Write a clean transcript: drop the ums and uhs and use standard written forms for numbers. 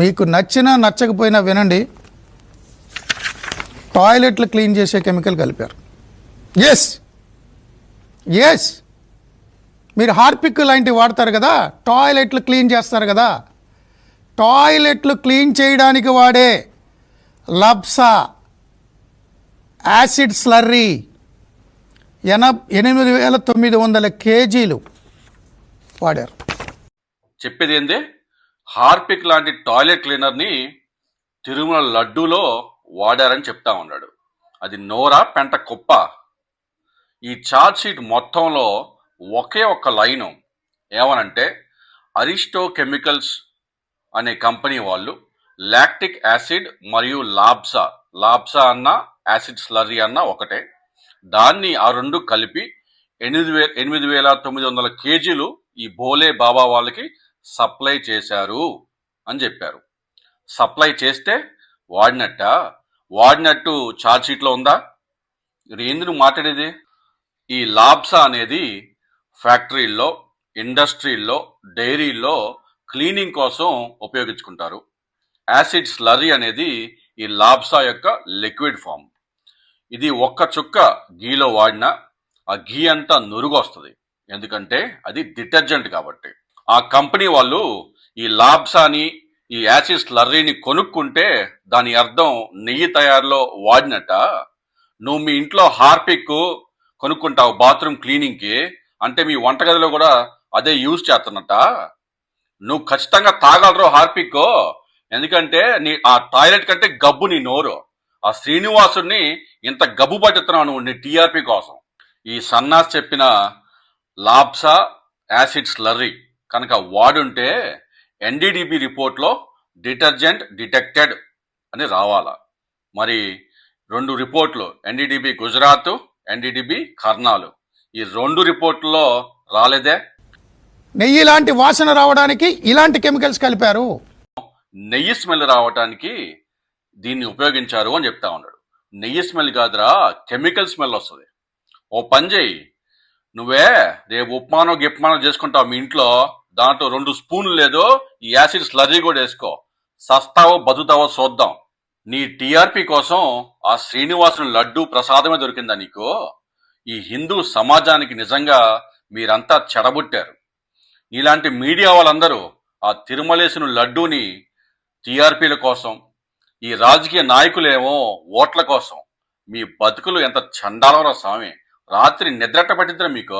మీకు నచ్చినా నచ్చకపోయినా వినండి, టాయిలెట్లు క్లీన్ చేసే కెమికల్ కలిపారు. ఎస్ ఎస్ మీరు హార్పిక్ లాంటివి వాడతారు కదా, టాయిలెట్లు క్లీన్ చేస్తారు కదా, టాయిలెట్లు క్లీన్ చేయడానికి వాడే లబ్సా యాసిడ్ స్లర్రీ 8,900 కేజీలు వాడారు. చెప్పేది ఏంది, హార్పిక్ లాంటి టాయిలెట్ క్లీనర్ని తిరుమల లడ్డూలో వాడారని చెప్తా ఉన్నాడు. అది నోరా పెంట కుప్ప? ఈ ఛార్జ్ షీట్ మొత్తంలో ఒకే ఒక్క లైను ఏమనంటే, అరిస్టో కెమికల్స్ అనే కంపెనీ వాళ్ళు లాక్టిక్ యాసిడ్ మరియు లాబ్సా అన్న యాసిడ్ స్లర్రీ అన్న ఒకటే, దాన్ని ఆ రెండు కలిపి 8,900 కేజీలు ఈ భోలే బాబా వాళ్ళకి సప్లై చేశారు అని చెప్పారు. సప్లై చేస్తే వాడినట్టు ఛార్జ్ షీట్లో ఉందా? ఎందుకు మాట్లాడేది? ఈ లాబ్సా అనేది ఫ్యాక్టరీల్లో, ఇండస్ట్రీల్లో, డైరీల్లో క్లీనింగ్ కోసం ఉపయోగించుకుంటారు. యాసిడ్ స్లర్రీ అనేది ఈ లాబ్సా యొక్క లిక్విడ్ ఫామ్. ఇది ఒక్క చుక్క గీలో వాడినా ఆ గీ అంతా నురుగు వస్తుంది, ఎందుకంటే అది డిటర్జెంట్ కాబట్టి. ఆ కంపెనీ వాళ్ళు ఈ లాబ్సాని, ఈ యాసిడ్ స్లర్రీని కొనుక్కుంటే దాని అర్థం నెయ్యి తయారులో వాడినట్ట. నువ్వు మీ ఇంట్లో హార్పిక్ కొనుక్కుంటావు బాత్రూమ్ క్లీనింగ్కి, అంటే మీ వంటగదిలో కూడా అదే యూజ్ చేస్తున్నట్ట. నువ్వు ఖచ్చితంగా తాగలరు హార్పిక్, ఎందుకంటే ఆ టాయిలెట్ కంటే గబ్బు నీ నోరు. ఆ శ్రీనివాసుడిని ఇంత గబ్బు పట్టుతున్నావు నువ్వు నీ టీఆర్పీ కోసం. ఈ సన్నాస్ చెప్పిన లాబ్సా యాసిడ్ స్లర్రీ కనుక వాడుంటే ఎన్డీడీబీ రిపోర్ట్లో డిటర్జెంట్ డిటెక్టెడ్ అని రావాలా. మరి 2 రిపోర్ట్లు, ఎన్డీడీబీ గుజరాత్, ఎన్డీడీబీ కర్నాలు, ఈ 2 రిపోర్టుల్లో రాలేదే. నెయ్యి లాంటి వాసన రావడానికి ఇలాంటి కెమికల్స్ కలిపారు. నెయ్యి స్మెల్ రావడానికి దీన్ని ఉపయోగించారు అని చెప్తా ఉన్నాడు. నెయ్యి స్మెల్ కాదురా, కెమికల్ స్మెల్ వస్తుంది. ఓ పని చేయి, నువ్వే రేపు గిప్మానో చేసుకుంటావు మీ ఇంట్లో, దాంట్లో 2 స్పూన్లు లేదో ఈ యాసిడ్ స్లర్రీ కూడా వేసుకో. సస్తావో బతుకుతావో చూద్దాం. నీ టీఆర్పీ కోసం ఆ శ్రీనివాసుని లడ్డూ ప్రసాదమే దొరికిందా నీకు? ఈ హిందూ సమాజానికి నిజంగా మీరంతా చెడబుట్టారు. ఇలాంటి మీడియా వాళ్ళందరూ ఆ తిరుమలేసుని లడ్డూని టీఆర్పీల కోసం, ఈ రాజకీయ నాయకులేమో ఓట్ల కోసం. మీ బతుకులు ఎంత చండాలరా స్వామి. రాత్రి నిద్రట్ట పట్టిద్దరా మీకు?